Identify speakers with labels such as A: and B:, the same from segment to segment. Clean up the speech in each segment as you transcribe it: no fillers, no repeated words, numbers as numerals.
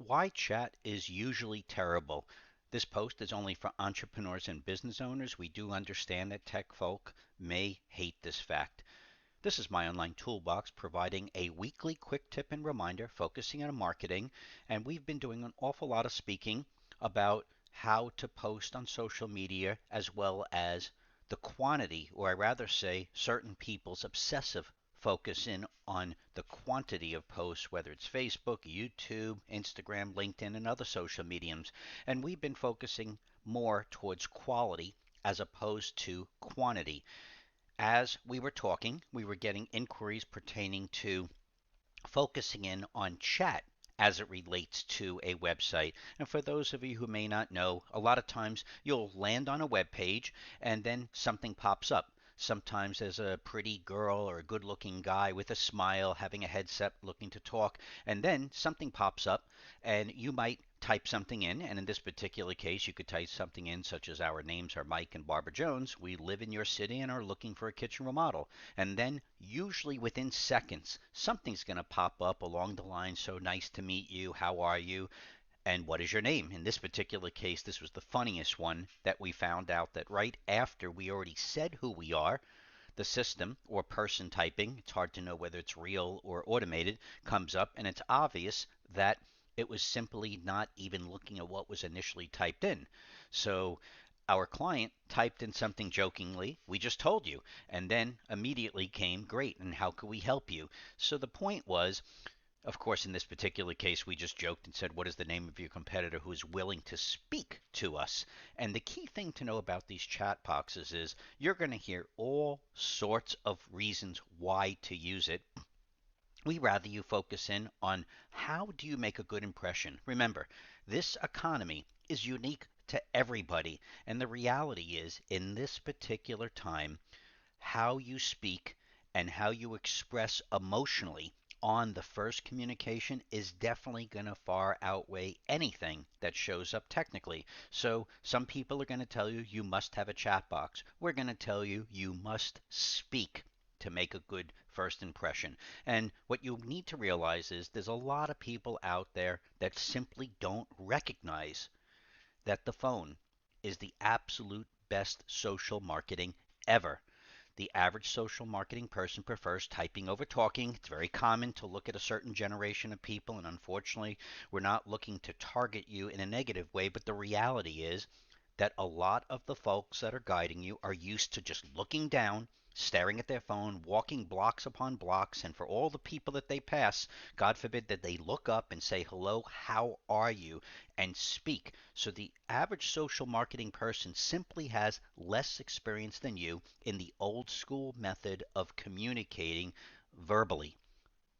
A: Why chat is usually terrible. This post is only for entrepreneurs and business owners. We do understand that tech folk may hate this fact. This is my online toolbox providing a weekly quick tip and reminder focusing on marketing. And we've been doing an awful lot of speaking about how to post on social media as well as the quantity, or I rather say, certain people's obsessive focus in on the quantity of posts, whether it's Facebook, YouTube, Instagram, LinkedIn, and other social mediums. And we've been focusing more towards quality as opposed to quantity. As we were talking, we were getting inquiries pertaining to focusing in on chat as it relates to a website. And for those of you who may not know, a lot of times you'll land on a web page and then something pops up. Sometimes there's a pretty girl or a good looking guy with a smile having a headset looking to talk, and then something pops up and you might type something in. And in this particular case, you could type something in such as our names are Mike and Barbara Jones. We live in your city and are looking for a kitchen remodel. And then, usually within seconds, something's going to pop up along the line. So nice to meet you. How are you? And what is your name? In this particular case, this was the funniest one that we found out that right after we already said who we are, the system or person typing, it's hard to know whether it's real or automated, comes up and it's obvious that it was simply not even looking at what was initially typed in. So our client typed in something jokingly, we just told you, and then immediately came, great, and how could we help you? So the point was, of course, in this particular case, we just joked and said, what is the name of your competitor who is willing to speak to us? And the key thing to know about these chat boxes is you're going to hear all sorts of reasons why to use it. We rather you focus in on how do you make a good impression. Remember, this economy is unique to everybody. And the reality is, in this particular time, how you speak and how you express emotionally on the first communication is definitely going to far outweigh anything that shows up technically. So some people are going to tell you you must have a chat box. We're going to tell you you must speak to make a good first impression. And what you need to realize is there's a lot of people out there that simply don't recognize that the phone is the absolute best social marketing ever. The average social marketing person prefers typing over talking. It's very common to look at a certain generation of people, and unfortunately, we're not looking to target you in a negative way, but the reality is that a lot of the folks that are guiding you are used to just looking down, staring at their phone, walking blocks upon blocks, and for all the people that they pass, God forbid that they look up and say, hello, how are you, and speak. So the average social marketing person simply has less experience than you in the old school method of communicating verbally.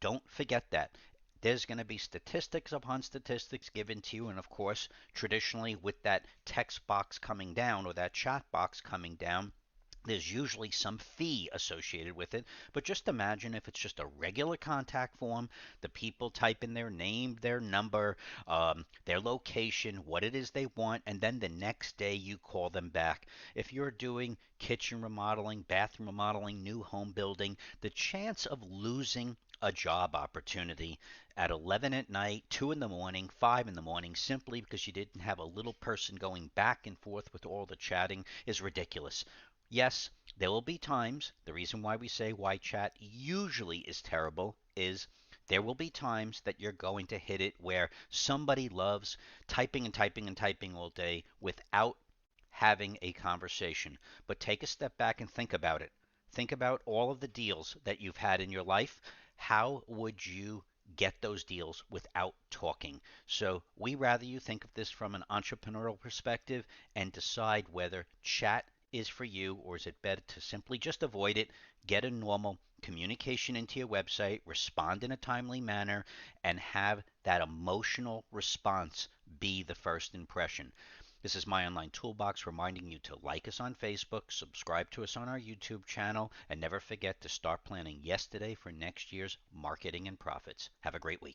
A: Don't forget that. There's going to be statistics upon statistics given to you, and of course, traditionally, with that text box coming down or that chat box coming down, there's usually some fee associated with it, but just imagine if it's just a regular contact form. The people type in their name, their number, their location, what it is they want, and then the next day you call them back. If you're doing kitchen remodeling, bathroom remodeling, new home building, the chance of losing a job opportunity at 11 at night, 2 in the morning, 5 in the morning, simply because you didn't have a little person going back and forth with all the chatting is ridiculous. Yes, there will be times, the reason why we say why chat usually is terrible is there will be times that you're going to hit it where somebody loves typing and typing and typing all day without having a conversation. But take a step back and think about it. Think about all of the deals that you've had in your life. How would you get those deals without talking? So we rather you think of this from an entrepreneurial perspective and decide whether chat is for you, or is it better to simply just avoid it, get a normal communication into your website, respond in a timely manner, and have that emotional response be the first impression. This is my online toolbox reminding you to like us on Facebook, subscribe to us on our YouTube channel, and never forget to start planning yesterday for next year's marketing and profits. Have a great week.